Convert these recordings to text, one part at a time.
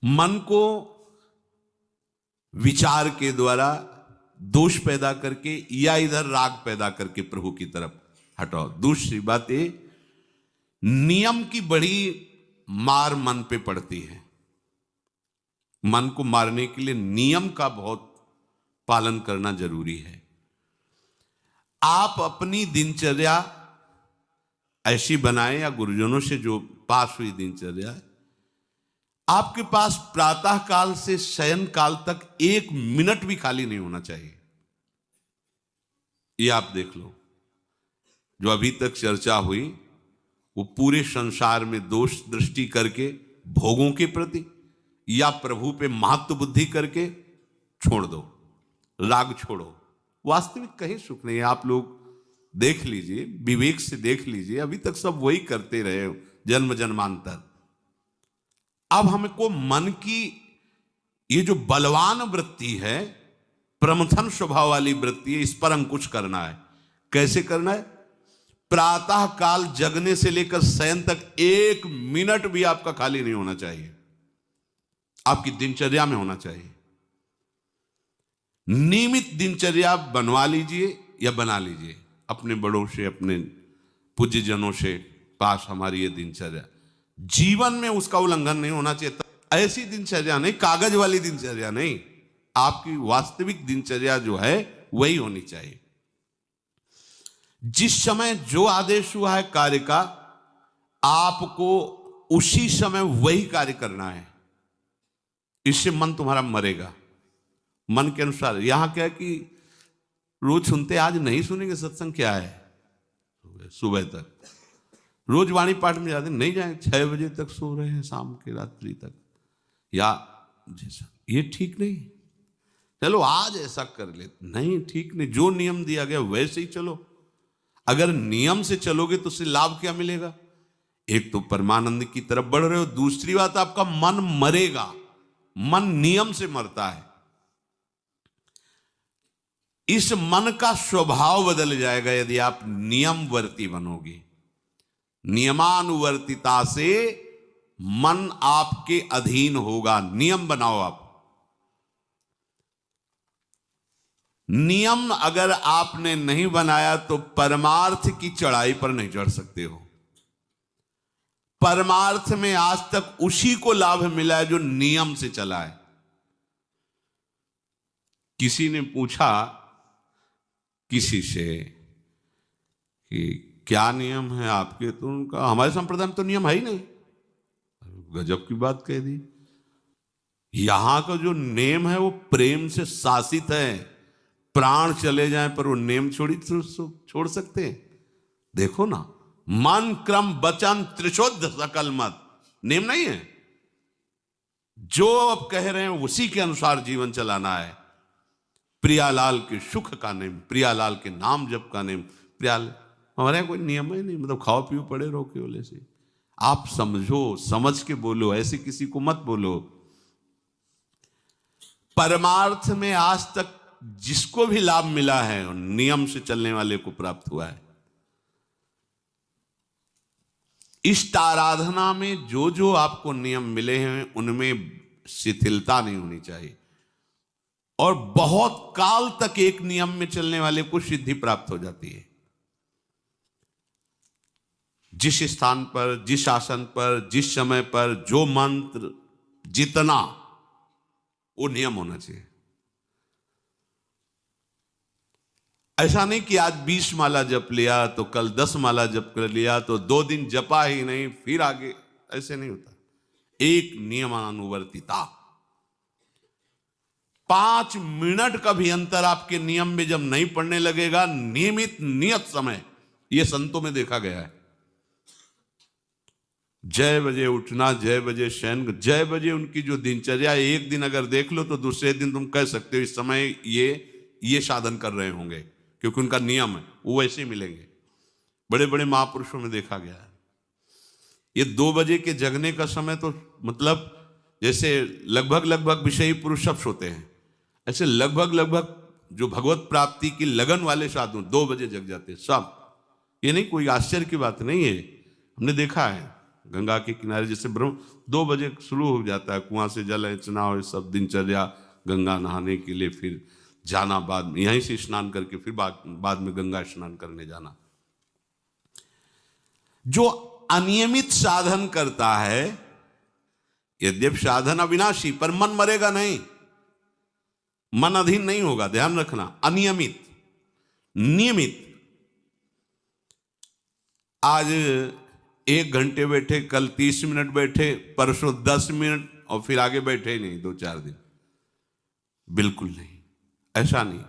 मन को विचार के द्वारा दोष पैदा करके या इधर राग पैदा करके प्रभु की तरफ हटाओ। दूसरी बात ये, नियम की बड़ी मार मन पे पड़ती है। मन को मारने के लिए नियम का बहुत पालन करना जरूरी है। आप अपनी दिनचर्या ऐसी बनाएं, या गुरुजनों से जो पास हुई दिनचर्या, आपके पास प्रातः काल से शयन काल तक 1 मिनट भी खाली नहीं होना चाहिए। ये आप देख लो, जो अभी तक चर्चा हुई वो पूरे संसार में दोष दृष्टि करके भोगों के प्रति या प्रभु पे महत्व बुद्धि करके छोड़ दो, राग छोड़ो। वास्तविक कहीं सुख नहीं है। आप लोग देख लीजिए, विवेक से देख लीजिए, अभी तक सब वही करते रहे जन्म जन्मांतर। अब हमको मन की ये जो बलवान वृत्ति है, प्रमथन स्वभाव वाली वृत्ति है, इस पर अंकुश करना है। कैसे करना है? प्रातः काल जगने से लेकर शयन तक 1 मिनट भी आपका खाली नहीं होना चाहिए, आपकी दिनचर्या में होना चाहिए। नियमित दिनचर्या बनवा लीजिए या बना लीजिए अपने बड़ों से, अपने पूज्यजनों से पास। हमारी ये दिनचर्या जीवन में उसका उल्लंघन नहीं होना चाहिए। ऐसी दिनचर्या नहीं, कागज वाली दिनचर्या नहीं, आपकी वास्तविक दिनचर्या जो है वही होनी चाहिए। जिस समय जो आदेश हुआ है कार्य का, आपको उसी समय वही कार्य करना है। इससे मन तुम्हारा मरेगा, मन के अनुसार। यहां क्या है कि रोज सुनते, आज नहीं सुनेंगे सत्संग, क्या है सुबह तक रोज वाणी पाठ में जाते, नहीं जाए 6 बजे तक सो रहे हैं, शाम के रात्रि तक, या जैसा, ये ठीक नहीं। चलो आज ऐसा कर ले, नहीं ठीक नहीं। जो नियम दिया गया वैसे ही चलो। अगर नियम से चलोगे तो उससे लाभ क्या मिलेगा? एक तो परमानंद की तरफ बढ़ रहे हो, दूसरी बात आपका मन मरेगा। मन नियम से मरता है। इस मन का स्वभाव बदल जाएगा यदि आप नियमवर्ती बनोगे। नियमानुवर्तिता से मन आपके अधीन होगा। नियम बनाओ आप। नियम अगर आपने नहीं बनाया तो परमार्थ की चढ़ाई पर नहीं चढ़ सकते हो। परमार्थ में आज तक उसी को लाभ मिला है जो नियम से चला है। किसी ने पूछा किसी से कि क्या नियम है आपके, तो उनका हमारे संप्रदाय में तो नियम है ही नहीं। गजब की बात कह दी। यहां का जो नेम है वो प्रेम से शासित है। प्राण चले जाएं पर वो नेम छोड़ सकते हैं? देखो ना, मन क्रम वचन त्रिशुद्ध सकल मत, नेम नहीं है। जो अब कह रहे हैं उसी के अनुसार जीवन चलाना है। प्रियालाल के सुख का नेम, प्रियालाल के नाम जप का नेम। प्रियालाल हमारे यहाँ कोई नियम ही नहीं, मतलब खाओ पियो पड़े रहो केवल से। आप समझो, समझ के बोलो, ऐसे किसी को मत बोलो। परमार्थ में आज तक जिसको भी लाभ मिला है नियम से चलने वाले को प्राप्त हुआ है। इष्ट आराधना में जो जो आपको नियम मिले हैं उनमें शिथिलता नहीं होनी चाहिए, और बहुत काल तक एक नियम में चलने वाले को सिद्धि प्राप्त हो जाती है। जिस स्थान पर, जिस आसन पर, जिस समय पर जो मंत्र जितना, वो नियम होना चाहिए। ऐसा नहीं कि आज 20 माला जप लिया तो कल 10 माला जप कर लिया तो 2 दिन जपा ही नहीं फिर आगे, ऐसे नहीं होता। एक नियमानुवर्तिता। 5 मिनट का भी अंतर आपके नियम में जब नहीं पड़ने लगेगा, नियमित नियत समय, यह संतों में देखा गया है। 6 बजे उठना, 6 बजे शयन, 6 बजे उनकी जो दिनचर्या, एक दिन अगर देख लो तो दूसरे दिन तुम कह सकते हो इस समय ये साधन कर रहे होंगे, क्योंकि उनका नियम है, वो वैसे ही मिलेंगे। बड़े बड़े महापुरुषों में देखा गया है। ये 2 बजे के जगने का समय तो मतलब जैसे लगभग विषयी पुरुष सब सोते हैं, ऐसे लगभग जो भगवत प्राप्ति की लगन वाले साधु 2 बजे जग जाते हैं सब। ये नहीं, कोई आश्चर्य की बात नहीं है, हमने देखा है। गंगा के किनारे जैसे ब्रह्म 2 बजे शुरू हो जाता है, कुआं से जल अर्चना और सब दिनचर्या, गंगा नहाने के लिए, फिर जाना बाद में, यहीं से स्नान करके फिर बाद में गंगा स्नान करने जाना। जो अनियमित साधन करता है, यद्यपि साधन अविनाशी, पर मन मरेगा नहीं, मन अधीन नहीं होगा, ध्यान रखना। अनियमित, नियमित, आज 1 घंटे बैठे, कल 30 मिनट बैठे, परसों 10 मिनट, और फिर आगे बैठे ही नहीं 2-4 दिन, बिल्कुल नहीं, ऐसा नहीं।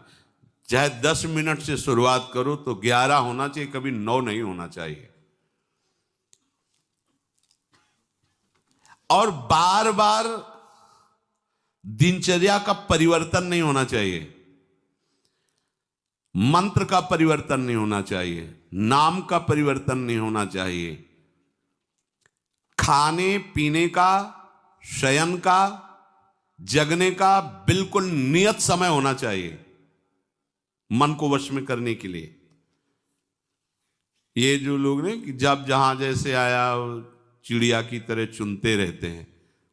चाहे 10 मिनट से शुरुआत करो तो 11 होना चाहिए, कभी 9 नहीं होना चाहिए। और बार बार दिनचर्या का परिवर्तन नहीं होना चाहिए, मंत्र का परिवर्तन नहीं होना चाहिए, नाम का परिवर्तन नहीं होना चाहिए, खाने पीने का, शयन का, जगने का बिल्कुल नियत समय होना चाहिए मन को वश में करने के लिए। ये जो लोग ने कि जब जहां जैसे आया चिड़िया की तरह चुनते रहते हैं,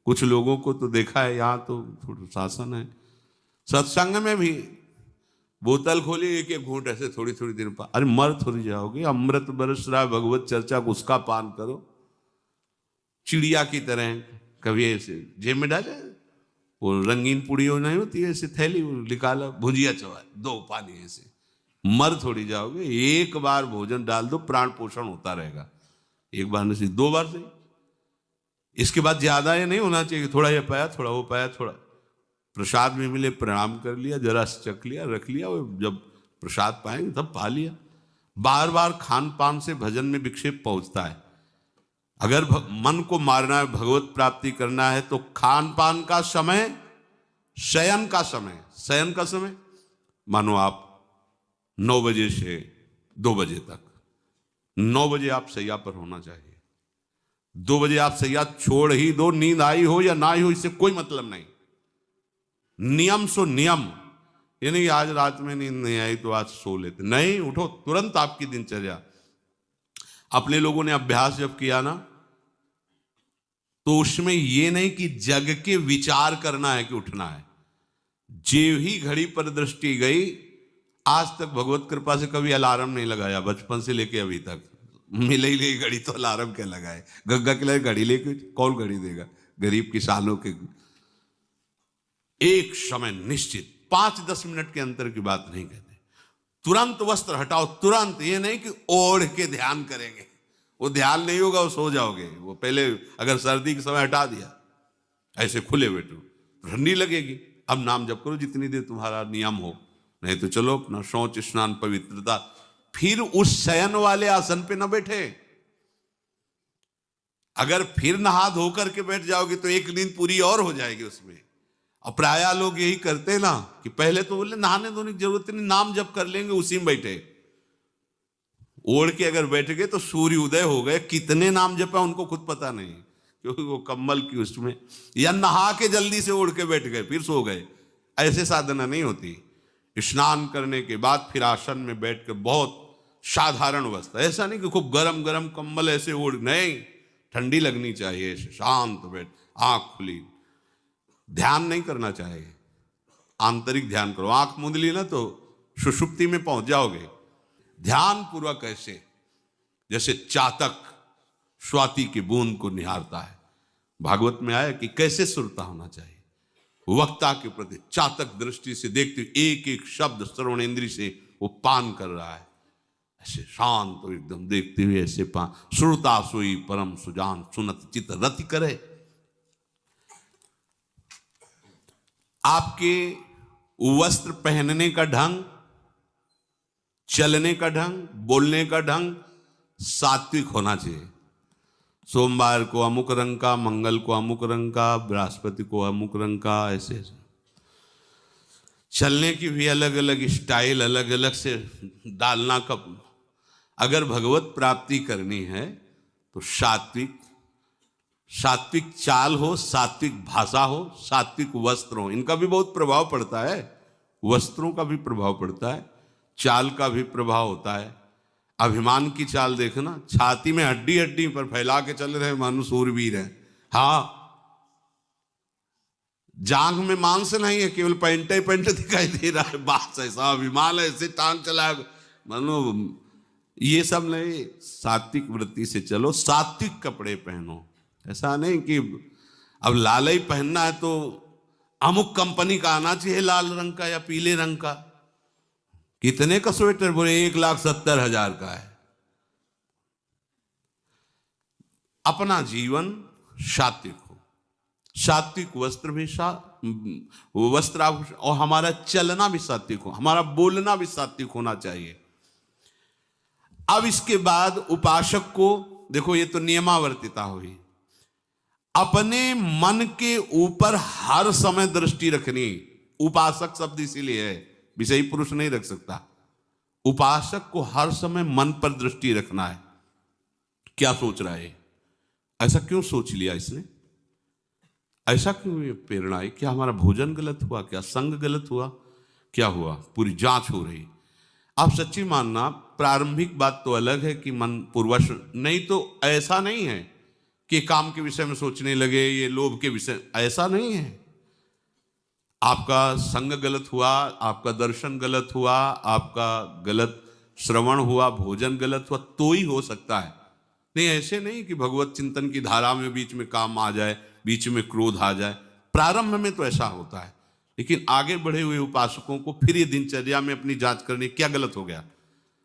कुछ लोगों को तो देखा है, यहां तो थोड़ा शासन है, सत्संग में भी बोतल खोली, एक घूंट ऐसे थोड़ी थोड़ी देर पर, अरे मर थोड़ी जाओगे, अमृत बरस रहा है, भगवत चर्चा को उसका पान करो। चिड़िया की तरह कभी ऐसे जेब में डाले, वो रंगीन पुड़ियों नहीं होती है, ऐसे थैली निकाला, भुजिया चवा, 2 पानी, ऐसे मर थोड़ी जाओगे। एक बार भोजन डाल दो, प्राण पोषण होता रहेगा, एक बार नहीं 2 बार से। इसके बाद ज्यादा ये नहीं होना चाहिए, थोड़ा ये पाया, थोड़ा वो पाया, थोड़ा प्रसाद में मिले प्रणाम कर लिया, जरा चख लिया, रख लिया, और जब प्रसाद पाएंगे तब पा लिया। बार बार खान पान से भजन में विक्षेप पहुंचता है। अगर मन को मारना है, भगवत प्राप्ति करना है, तो खान पान का समय, शयन का समय, शयन का समय मानो आप 9 बजे से 2 बजे तक, 9 बजे आप सैया पर होना चाहिए। 2 बजे आप सैया छोड़ ही दो, नींद आई हो या ना आई हो, इससे कोई मतलब नहीं। नियम सो नियम, ये नहीं आज रात में नींद नहीं आई तो आज सो लेते, नहीं, उठो तुरंत आपकी दिनचर्या। अपने लोगों ने अभ्यास जब किया ना, तो उसमें ये नहीं कि जग के विचार करना है कि उठना है, जेव ही घड़ी पर दृष्टि गई। आज तक भगवत कृपा से कभी अलार्म नहीं लगाया, बचपन से लेके अभी तक। मिले ही नहीं घड़ी तो अलार्म क्या लगाए, गंगा के लिए घड़ी लेके कौन घड़ी देगा, गरीब किसानों के। एक समय निश्चित, 5-10 मिनट के अंतर की बात नहीं कहते, तुरंत वस्त्र हटाओ, तुरंत। ये नहीं कि ओढ़ के ध्यान करेंगे, वो ध्यान नहीं होगा, वो सो जाओगे। वो पहले अगर सर्दी के समय हटा दिया, ऐसे खुले बैठो, ठंडी लगेगी। अब नाम जप करो जितनी देर तुम्हारा नियम हो, नहीं तो चलो अपना शौच स्नान पवित्रता, फिर उस शयन वाले आसन पे न बैठे। अगर फिर नहा धो करके बैठ जाओगे तो एक नींद पूरी और हो जाएगी उसमें। और प्राय लोग यही करते ना कि पहले तो बोले नहाने धोने की जरूरत नहीं, नाम जप कर लेंगे, उसी में बैठे। ओढ़ के अगर बैठ गए तो सूर्य उदय हो गए, कितने नाम जपा उनको खुद पता नहीं, क्योंकि वो कम्बल की उसमें, या नहा के जल्दी से ओढ़ के बैठ गए फिर सो गए। ऐसे साधना नहीं होती। स्नान करने के बाद फिर आसन में बैठ कर बहुत साधारण अवस्था, ऐसा नहीं कि खूब गरम गरम कम्बल ऐसे ओढ़, नहीं, ठंडी लगनी चाहिए, शांत बैठ, आंख खुली। ध्यान नहीं करना चाहिए, आंतरिक ध्यान करो। आंख मूंद ली ना तो सुषुप्ति में पहुंच जाओगे। ध्यान पूर्वक ऐसे, जैसे चातक स्वाति की बूंद को निहारता है। भागवत में आया कि कैसे सुरता होना चाहिए, वक्ता के प्रति चातक दृष्टि से देखते हुए एक एक शब्द श्रवण इंद्री से वो पान कर रहा है, ऐसे शांत तो एकदम देखते हुए ऐसे पान। श्रुता सोई परम सुजान, सुनत चित रति करे। आपके वस्त्र पहनने का ढंग, चलने का ढंग, बोलने का ढंग सात्विक होना चाहिए। सोमवार को अमुक रंग का, मंगल को अमुक रंग का, बृहस्पति को अमुक रंग का, ऐसे ऐसे। चलने की भी अलग अलग स्टाइल, अलग अलग से डालना। कब अगर भगवत प्राप्ति करनी है तो सात्विक चाल हो, सात्विक भाषा हो, सात्विक वस्त्र हो। इनका भी बहुत प्रभाव पड़ता है, वस्त्रों का भी प्रभाव पड़ता है, चाल का भी प्रभाव होता है। अभिमान की चाल देखना, छाती में हड्डी हड्डी पर फैला के चल रहे मानो सूरवीर है। हाँ, जांघ में मांस नहीं है, केवल पैंटे पैंटे दिखाई दे रहा है, बात ऐसा अभिमान है, ऐसे टांग चला मानो। ये सब नहीं, सात्विक वृत्ति से चलो, सात्विक कपड़े पहनो। ऐसा नहीं कि अब लाल ही पहनना है तो अमुक कंपनी का आना चाहिए, लाल रंग का या पीले रंग का। कितने का स्वेटर? बोले 1,70,000 का है। अपना जीवन सात्विक हो, सात्विक वस्त्र भी वस्त्राभूषण, और हमारा चलना भी सात्विक हो, हमारा बोलना भी सात्विक होना चाहिए। अब इसके बाद उपासक को देखो, ये तो नियमावर्तिता हुई। अपने मन के ऊपर हर समय दृष्टि रखनी। उपासक शब्द इसीलिए है, विषयी पुरुष नहीं रख सकता। उपासक को हर समय मन पर दृष्टि रखना है। क्या सोच रहा है, ऐसा क्यों सोच लिया इसने, ऐसा क्यों ये प्रेरणा आई? क्या हमारा भोजन गलत हुआ, क्या संग गलत हुआ, क्या हुआ? पूरी जांच हो रही। आप सच्ची मानना, प्रारंभिक बात तो अलग है कि मन पूर्वश, नहीं तो ऐसा नहीं है कि काम के विषय में सोचने लगे, ये लोभ के विषय, ऐसा नहीं है। आपका संग गलत हुआ, आपका दर्शन गलत हुआ, आपका गलत श्रवण हुआ, भोजन गलत हुआ, तो ही हो सकता है। नहीं, ऐसे नहीं कि भगवत चिंतन की धारा में बीच में काम आ जाए, बीच में क्रोध आ जाए। प्रारंभ में तो ऐसा होता है, लेकिन आगे बढ़े हुए उपासकों को फिर ये दिनचर्या में अपनी जांच करनी, क्या गलत हो गया,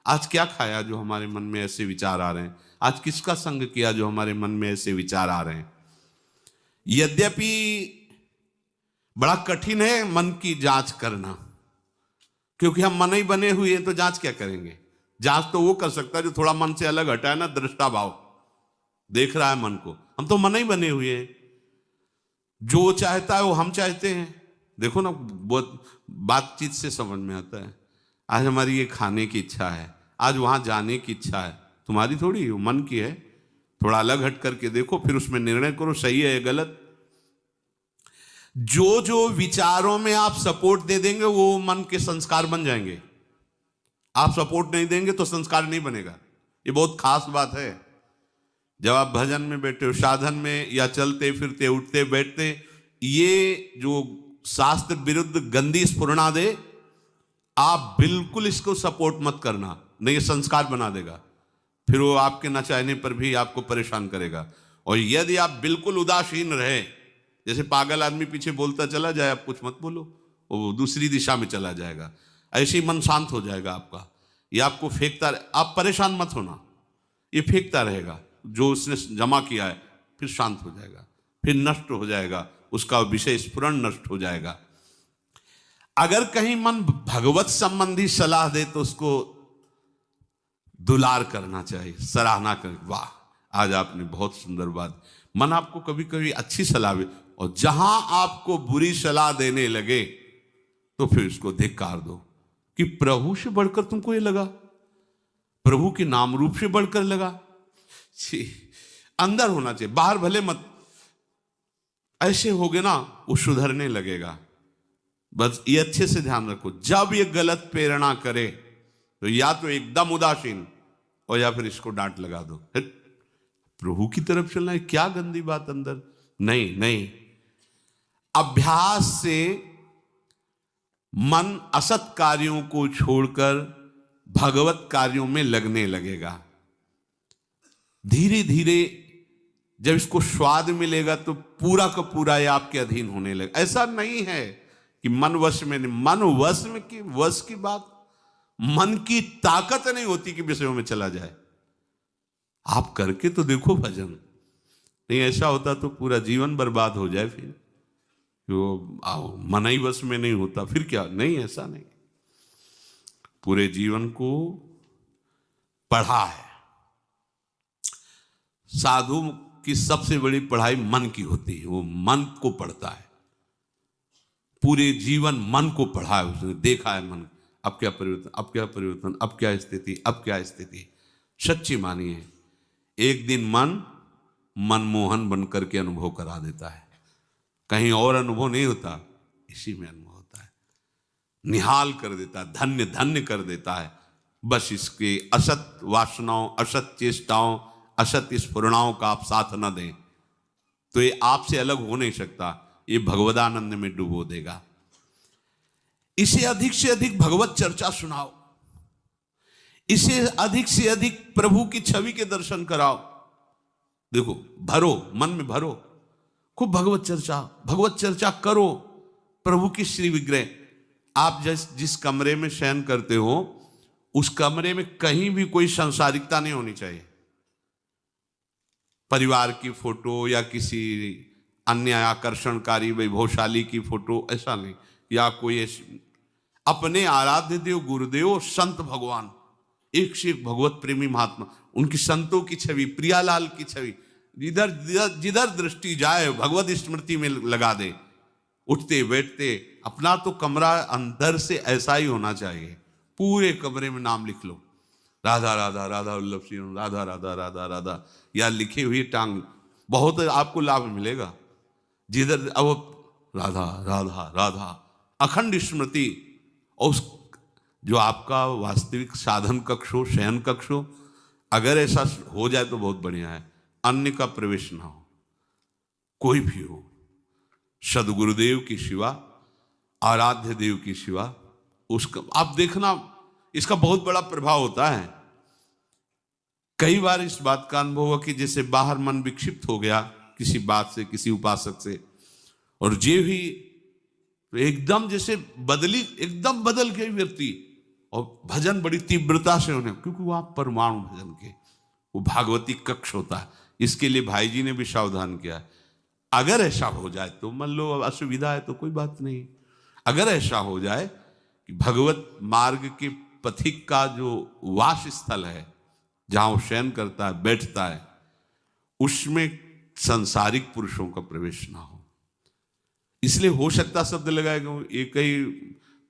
आज क्या खाया जो हमारे मन में ऐसे विचार आ रहे हैं, आज किसका संग किया जो हमारे मन में ऐसे विचार आ रहे हैं। यद्यपि बड़ा कठिन है मन की जांच करना, क्योंकि हम मन ही बने हुए हैं, तो जांच क्या करेंगे? जांच तो वो कर सकता है जो थोड़ा मन से अलग हटा है ना, दृष्टा भाव देख रहा है मन को। हम तो मन ही बने हुए हैं, जो चाहता है वो हम चाहते हैं। देखो ना, बहुत बातचीत से समझ में आता है। आज हमारी ये खाने की इच्छा है, आज वहां जाने की इच्छा है, तुम्हारी थोड़ी, मन की है। थोड़ा अलग हट करके देखो, फिर उसमें निर्णय करो, सही है या गलत। जो जो विचारों में आप सपोर्ट दे देंगे वो मन के संस्कार बन जाएंगे। आप सपोर्ट नहीं देंगे तो संस्कार नहीं बनेगा। ये बहुत खास बात है। जब आप भजन में बैठे हो, साधन में, या चलते फिरते उठते बैठते, ये जो शास्त्र विरुद्ध गंदी स्फुरणा दे, आप बिल्कुल इसको सपोर्ट मत करना, नहीं ये संस्कार बना देगा। फिर वो आपके न चाहने पर भी आपको परेशान करेगा। और यदि आप बिल्कुल उदासीन रहे, जैसे पागल आदमी पीछे बोलता चला जाए, आप कुछ मत बोलो, वो दूसरी दिशा में चला जाएगा, ऐसे ही मन शांत हो जाएगा आपका। ये आपको फेंकता, आप परेशान मत होना, ये फेंकता रहेगा जो उसने जमा किया है, फिर शांत हो जाएगा, फिर नष्ट हो जाएगा, उसका विषय स्फुरण नष्ट हो जाएगा। अगर कहीं मन भगवत संबंधी सलाह दे तो उसको दुलार करना चाहिए, सराहना कर, वाह आज आपने बहुत सुंदर बात। मन आपको कभी कभी अच्छी सलाह दे, और जहां आपको बुरी सलाह देने लगे तो फिर उसको धिक्कार दो कि प्रभु से बढ़कर तुमको ये लगा, प्रभु के नाम रूप से बढ़कर लगा। अंदर होना चाहिए, बाहर भले मत। ऐसे हो गए ना, वो सुधरने लगेगा। बस ये अच्छे से ध्यान रखो, जब ये गलत प्रेरणा करे तो या तो एकदम उदासीन, और या फिर इसको डांट लगा दो, प्रभु की तरफ चलना है, क्या गंदी बात अंदर। नहीं नहीं, अभ्यास से मन असत कार्यों को छोड़कर भगवत कार्यों में लगने लगेगा। धीरे धीरे जब इसको स्वाद मिलेगा तो पूरा का पूरा ये आपके अधीन होने लगेगा। ऐसा नहीं है कि मन वश में नहीं, मन वश में की वश की बात, मन की ताकत नहीं होती कि विषयों में चला जाए। आप करके तो देखो भजन, नहीं ऐसा होता तो पूरा जीवन बर्बाद हो जाए। फिर वो मन ही वश में नहीं होता, फिर क्या? नहीं, ऐसा नहीं। पूरे जीवन को पढ़ा है। साधु की सबसे बड़ी पढ़ाई मन की होती है, वो मन को पढ़ता है, पूरे जीवन मन को पढ़ा है उसने, देखा है मन अब क्या परिवर्तन, अब क्या परिवर्तन, अब क्या स्थिति, अब क्या स्थिति। सच्ची मानिए, एक दिन मन मनमोहन बनकर के अनुभव करा देता है। कहीं और अनुभव नहीं होता, इसी में अनुभव होता है। निहाल कर देता है, धन्य धन्य कर देता है। बस इसके असत वासनाओं, असत चेष्टाओं, असत स्फुरणाओं का आप साथ न दें तो ये आपसे अलग हो नहीं सकता, ये भगवदानंद में डुबो देगा। इसे अधिक से अधिक भगवत चर्चा सुनाओ, इसे अधिक से अधिक प्रभु की छवि के दर्शन कराओ। देखो, भरो, मन में भरो, खूब भगवत चर्चा करो। प्रभु की श्री विग्रह, आप जिस कमरे में शयन करते हो उस कमरे में कहीं भी कोई सांसारिकता नहीं होनी चाहिए। परिवार की फोटो या किसी अन्य आकर्षणकारी वैभवशाली की फोटो, ऐसा नहीं, या कोई अपने आराध्य देव गुरुदेव संत भगवान, एक से एक भगवत प्रेमी महात्मा, उनकी संतों की छवि, प्रियालाल की छवि, जिधर दृष्टि जाए भगवत स्मृति में लगा दे। उठते बैठते अपना तो कमरा अंदर से ऐसा ही होना चाहिए, पूरे कमरे में नाम लिख लो, राधा राधा राधा वल्लभ श्री राधा राधा राधा राधा, या लिखी हुई टांग, बहुत आपको लाभ मिलेगा। जिधर अब राधा राधा राधा, अखंड स्मृति। और उस जो आपका वास्तविक साधन कक्ष हो, शयन कक्ष हो, अगर ऐसा हो जाए तो बहुत बढ़िया है। अन्य का प्रवेश ना हो, कोई भी हो, सदगुरुदेव की सिवा, आराध्य देव की सिवा, उसका आप देखना, इसका बहुत बड़ा प्रभाव होता है। कई बार इस बात का अनुभव हुआ कि जैसे बाहर मन विक्षिप्त हो गया किसी बात से, किसी उपासक से, और जे भी एकदम जैसे एकदम बदल गए व्यक्ति, और भजन बड़ी तीव्रता से होने, क्योंकि वह परमाणु भजन के वो भागवती कक्ष होता है। इसके लिए भाई जी ने भी सावधान किया, अगर ऐसा हो जाए तो, मान लो असुविधा है तो कोई बात नहीं, अगर ऐसा हो जाए कि भगवत मार्ग के पथिक का जो वास स्थल है, जहां वो शयन करता है, बैठता है, उसमें सांसारिक पुरुषों का प्रवेश ना हो। इसलिए हो सकता शब्द लगाएगा, एक ही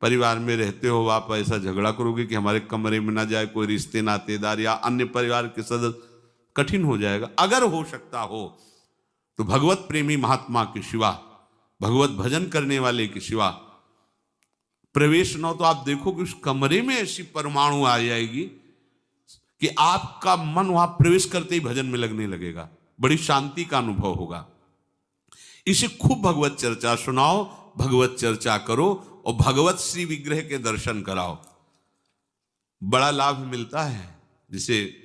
परिवार में रहते हो, आप ऐसा झगड़ा करोगे कि हमारे कमरे में ना जाए कोई रिश्ते नातेदार या अन्य परिवार के सदस्य, कठिन हो जाएगा। अगर हो सकता हो तो भगवत प्रेमी महात्मा के सिवा, भगवत भजन करने वाले के सिवा प्रवेश न हो, तो आप देखो कि उस कमरे में ऐसी परमाणु आ जाएगी कि आपका मन वहां प्रवेश करते ही भजन में लगने लगेगा, बड़ी शांति का अनुभव होगा। इसे खूब भगवत चर्चा सुनाओ, भगवत चर्चा करो, और भगवत श्री विग्रह के दर्शन कराओ, बड़ा लाभ मिलता है। जिसे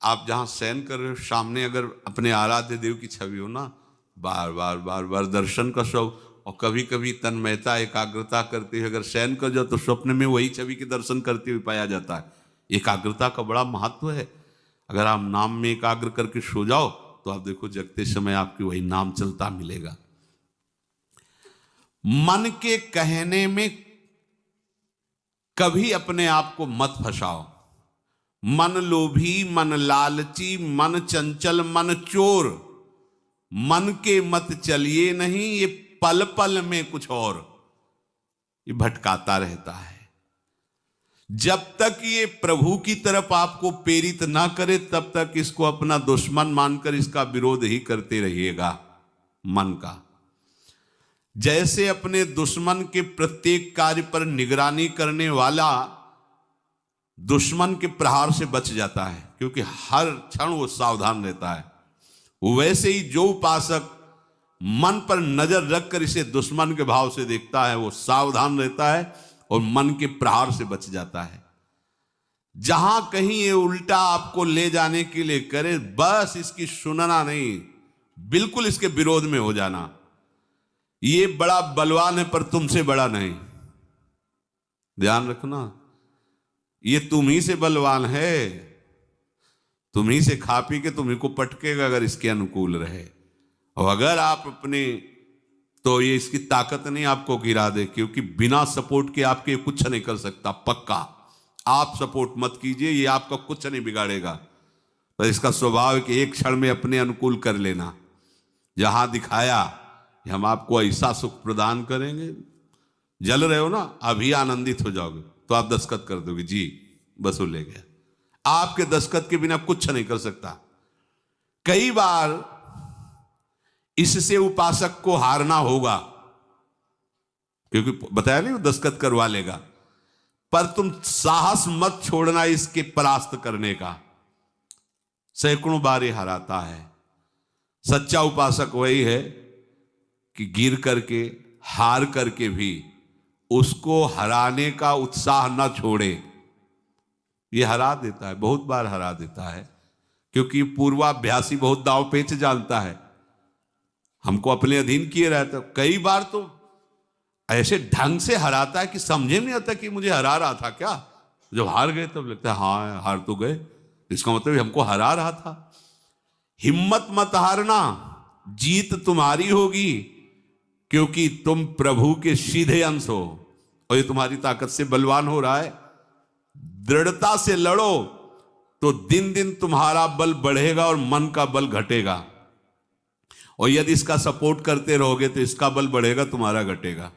आप जहां शयन कर रहे हो, सामने अगर अपने आराध्य देव की छवि हो ना, बार बार बार बार दर्शन का शौक, और कभी कभी तन्मयता एकाग्रता करते हुए अगर शयन कर जाओ तो स्वप्न में वही छवि के दर्शन करते हुए पाया जाता है। एकाग्रता का बड़ा महत्व है। अगर आप नाम में एकाग्र करके सो जाओ तो आप देखो जगते समय आपकी वही नाम चलता मिलेगा। मन के कहने में कभी अपने आप को मत फंसाओ। मन लोभी, मन लालची, मन चंचल, मन चोर, मन के मत चलिए नहीं, ये पल पल में कुछ और, ये भटकाता रहता है। जब तक ये प्रभु की तरफ आपको प्रेरित ना करे तब तक इसको अपना दुश्मन मानकर इसका विरोध ही करते रहिएगा। मन का जैसे अपने दुश्मन के प्रत्येक कार्य पर निगरानी करने वाला दुश्मन के प्रहार से बच जाता है, क्योंकि हर क्षण वो सावधान रहता है, वैसे ही जो उपासक मन पर नजर रखकर इसे दुश्मन के भाव से देखता है वो सावधान रहता है और मन के प्रहार से बच जाता है। जहां कहीं ये उल्टा आपको ले जाने के लिए करे, बस इसकी सुनना नहीं, बिल्कुल इसके विरोध में हो जाना। ये बड़ा बलवान है पर तुमसे बड़ा नहीं, ध्यान रखना, ये तुम ही से बलवान है, तुम ही से खा पी के तुम्ही को पटकेगा अगर इसके अनुकूल रहे। और अगर आप अपने, तो ये इसकी ताकत नहीं आपको गिरा दे, क्योंकि बिना सपोर्ट के आपके कुछ नहीं कर सकता। पक्का आप सपोर्ट मत कीजिए, ये आपका कुछ नहीं बिगाड़ेगा। तो इसका स्वभाव है कि एक क्षण में अपने अनुकूल कर लेना। जहां दिखाया कि हम आपको ऐसा सुख प्रदान करेंगे, जल रहे हो ना, अभी आनंदित हो जाओगे तो आप दस्तखत कर दोगे, जी बस वो ले गया। आपके दस्तखत के बिना कुछ नहीं कर सकता। कई बार इससे उपासक को हारना होगा, क्योंकि बताया नहीं वो दस्तखत करवा लेगा। पर तुम साहस मत छोड़ना इसके परास्त करने का। सैकड़ों बार ये हराता है। सच्चा उपासक वही है कि गिर करके, हार करके भी उसको हराने का उत्साह न छोड़े। ये हरा देता है, बहुत बार हरा देता है, क्योंकि पूर्वाभ्यासी बहुत दांव पेच जानता है। हमको अपने अधीन किए रहता, कई बार तो ऐसे ढंग से हराता है कि समझे नहीं आता कि मुझे हरा रहा था क्या। जब हार गए तब लगता है हाँ हार तो गए, इसका मतलब हमको हरा रहा था। हिम्मत मत हारना, जीत तुम्हारी होगी, क्योंकि तुम प्रभु के सीधे अंश हो और ये तुम्हारी ताकत से बलवान हो रहा है। दृढ़ता से लड़ो तो दिन दिन तुम्हारा बल बढ़ेगा और मन का बल घटेगा, और यदि इसका सपोर्ट करते रहोगे तो इसका बल बढ़ेगा, तुम्हारा घटेगा।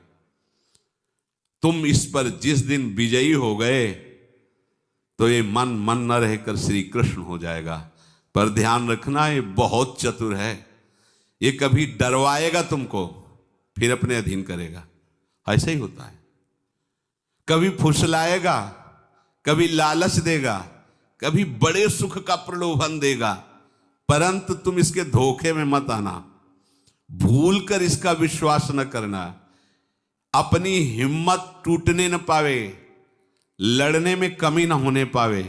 तुम इस पर जिस दिन विजयी हो गए तो ये मन न रहकर श्री कृष्ण हो जाएगा। पर ध्यान रखना, ये बहुत चतुर है, ये कभी डरवाएगा तुमको फिर अपने अधीन करेगा। ऐसा ही होता है, कभी फुसलाएगा, कभी लालच देगा, कभी बड़े सुख का प्रलोभन देगा, परंतु तुम इसके धोखे में मत आना। भूल कर इसका विश्वास न करना। अपनी हिम्मत टूटने न पावे, लड़ने में कमी न होने पावे,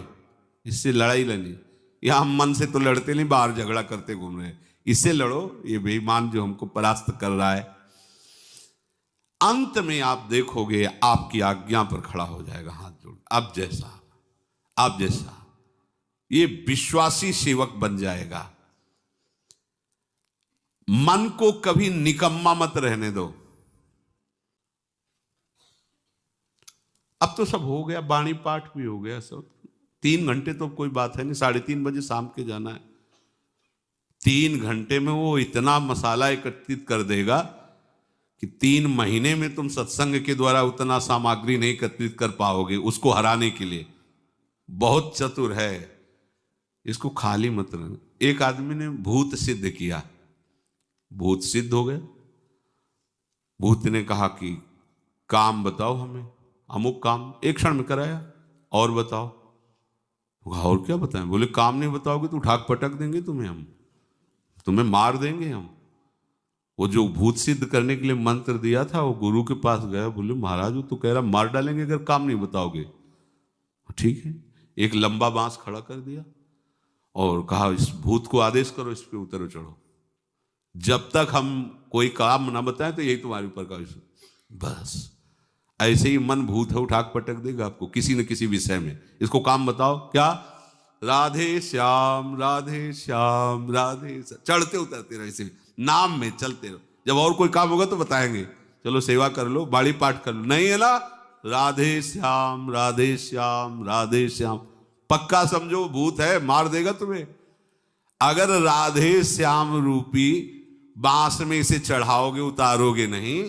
इससे लड़ाई लड़नी। यहां हम मन से तो लड़ते नहीं, बाहर झगड़ा करते घूम रहे। इससे लड़ो, ये बेईमान जो हमको परास्त कर रहा है, अंत में आप देखोगे आपकी आज्ञा पर खड़ा हो जाएगा हाथ जोड़। आप जैसा ये विश्वासी सेवक बन जाएगा। मन को कभी निकम्मा मत रहने दो। अब तो सब हो गया, वाणी पाठ भी हो गया सब। 3 घंटे तो कोई बात है नहीं, 3:30 बजे शाम के जाना है। 3 घंटे में वो इतना मसाला एकत्रित कर देगा कि 3 महीने में तुम सत्संग के द्वारा उतना सामग्री नहीं एकत्रित कर पाओगे उसको हराने के लिए। बहुत चतुर है, इसको खाली मत रहना। एक आदमी ने भूत सिद्ध किया, भूत सिद्ध हो गया। भूत ने कहा कि काम बताओ हमें, अमुक काम, एक क्षण में कराया। और बताओ, और क्या बताएं? बोले काम नहीं बताओगे तो उठा पटक देंगे तुम्हें, हम तुम्हें मार देंगे हम। वो जो भूत सिद्ध करने के लिए मंत्र दिया था, वो गुरु के पास गया, बोले महाराज वो तो कह रहा मार डालेंगे अगर काम नहीं बताओगे। ठीक है, एक लंबा बांस खड़ा कर दिया और कहा इस भूत को आदेश करो, इस पे उतरो चढ़ो, जब तक हम कोई काम ना बताएं तो यही तुम्हारे ऊपर का विषय। बस ऐसे ही मन भूत है, उठा पटक देगा आपको किसी न किसी विषय में। इसको काम बताओ, क्या राधे श्याम राधे श्याम राधे श्याम, चढ़ते उतरते रहो, इसे नाम में चलते रहो। जब और कोई काम होगा तो बताएंगे, चलो सेवा कर लो, बाड़ी पाठ कर लो, नहीं है ना राधे श्याम राधे श्याम राधे श्याम। पक्का समझो भूत है, मार देगा तुम्हें। अगर राधे श्याम रूपी बांस में इसे चढ़ाओगे, उतारोगे नहीं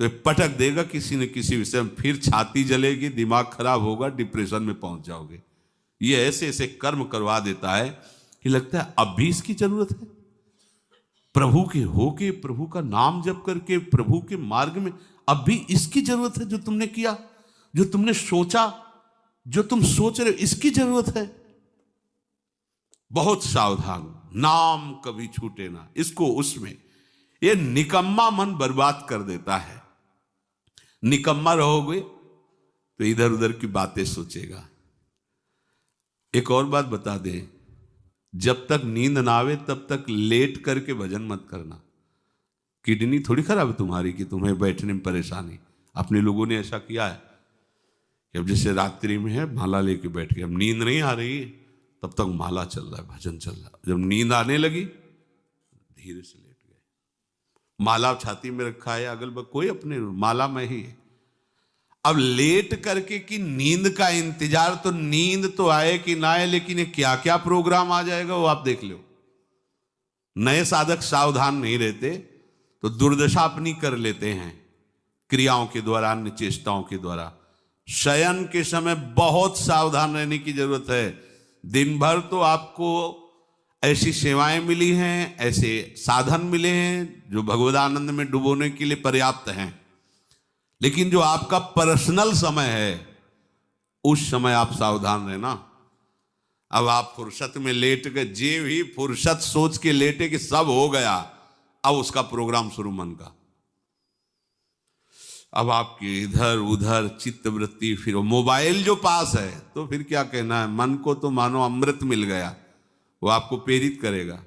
तो पटक देगा किसी न किसी विषय में, फिर छाती जलेगी, दिमाग खराब होगा, डिप्रेशन में पहुंच जाओगे। ये ऐसे ऐसे कर्म करवा देता है कि लगता है अब भी इसकी जरूरत है। प्रभु के होके, प्रभु का नाम जप करके, प्रभु के मार्ग में अब भी इसकी जरूरत है। जो तुमने किया, जो तुमने सोचा, जो तुम सोच रहे हो, इसकी जरूरत है। बहुत सावधान, नाम कभी छूटे ना इसको। उसमें ये निकम्मा मन बर्बाद कर देता है। निकम्मा रहोगे तो इधर उधर की बातें सोचेगा। एक और बात बता दें, जब तक नींद ना आवे तब तक लेट करके भजन मत करना। किडनी थोड़ी खराब है तुम्हारी कि तुम्हें बैठने में परेशानी। अपने लोगों ने ऐसा किया है कि अब जैसे रात्रि में है माला लेके बैठ गए, अब नींद नहीं आ रही तब तक माला चल रहा है, भजन चल रहा है। जब नींद आने लगी धीरे से लेट गए, माला छाती में रखा है, अगल बगल कोई अपने माला में ही है। अब लेट करके कि नींद का इंतजार, तो नींद तो आए कि ना आए, लेकिन ये क्या क्या प्रोग्राम आ जाएगा वो आप देख लो। नए साधक सावधान नहीं रहते तो दुर्दशा अपनी कर लेते हैं क्रियाओं के द्वारा, अन्य चेष्टाओं के द्वारा। शयन के समय बहुत सावधान रहने की जरूरत है। दिन भर तो आपको ऐसी सेवाएं मिली हैं, ऐसे साधन मिले हैं जो भगवदानंद में डुबोने के लिए पर्याप्त हैं, लेकिन जो आपका पर्सनल समय है उस समय आप सावधान रहना। अब आप फुर्सत में लेट गए, जे भी फुर्सत सोच के लेटे कि सब हो गया, अब उसका प्रोग्राम शुरू मन का। अब आपकी इधर उधर चित्तवृत्ति, फिर मोबाइल जो पास है तो फिर क्या कहना है, मन को तो मानो अमृत मिल गया, वो आपको प्रेरित करेगा।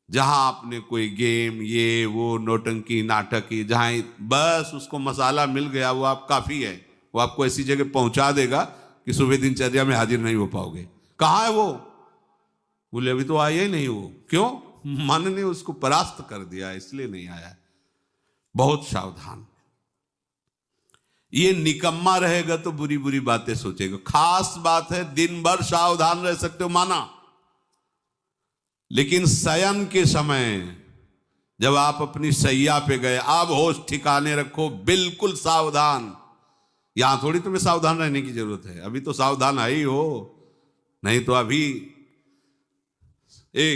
जहां आपने कोई गेम ये वो नौटंकी नाटक की, जहां बस उसको मसाला मिल गया, वो आप काफी है, वो आपको ऐसी जगह पहुंचा देगा कि सुबह दिनचर्या में हाजिर नहीं हो पाओगे। कहाँ है वो? बोले अभी तो आया ही नहीं वो। क्यों? मन ने उसको परास्त कर दिया, इसलिए नहीं आया। बहुत सावधान। ये निकम्मा रहेगा तो बुरी बुरी बातें सोचेगा। खास बात है, दिन भर सावधान रह सकते हो माना, लेकिन शयन के समय जब आप अपनी सैया पे गए, अब होश ठिकाने रखो, बिल्कुल सावधान। यहां थोड़ी तुम्हें सावधान रहने की जरूरत है, अभी तो सावधान आई हो, नहीं तो अभी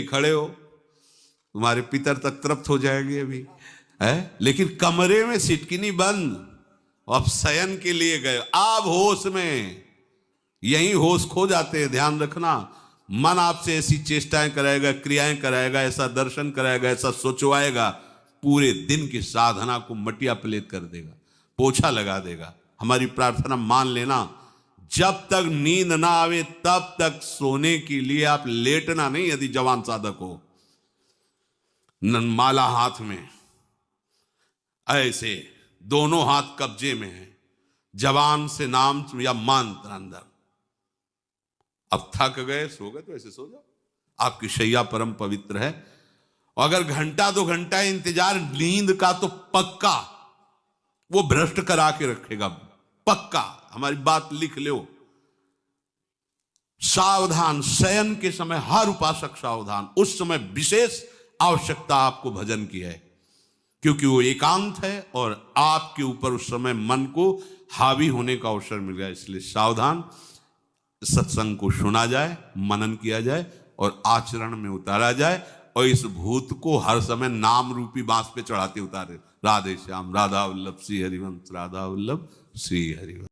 खड़े हो, तुम्हारे पितर तक तृप्त हो जाएंगे अभी है। लेकिन कमरे में सिटकिनी बंद, अब शयन के लिए गए, अब होश में, यही होश खो जाते हैं। ध्यान रखना, मन आपसे ऐसी चेष्टाएं कराएगा, क्रियाएं कराएगा, ऐसा दर्शन कराएगा, ऐसा सोचवाएगा, पूरे दिन की साधना को मटिया पलेट कर देगा, पोछा लगा देगा। हमारी प्रार्थना मान लेना, जब तक नींद ना आवे तब तक सोने के लिए आप लेटना नहीं। यदि जवान साधक हो, माला हाथ में, ऐसे दोनों हाथ कब्जे में है, जवान से नाम या मंत्र अंदर। अब थक गए, सो गए तो ऐसे सो जाओ, आपकी शैया परम पवित्र है। और अगर घंटा 2 घंटा इंतजार नींद का, तो पक्का वो भ्रष्ट करा के रखेगा, पक्का। हमारी बात लिख लो। सावधान, शयन के समय हर उपासक सावधान। उस समय विशेष आवश्यकता आपको भजन की है, क्योंकि वो एकांत है और आपके ऊपर उस समय मन को हावी होने का अवसर मिल गया। इसलिए सावधान, सत्संग को सुना जाए, मनन किया जाए और आचरण में उतारा जाए, और इस भूत को हर समय नाम रूपी बांस पे चढ़ाते उतारे। राधे श्याम, राधा वल्लभ श्री हरिवंश, राधा वल्लभ श्री हरिवंश।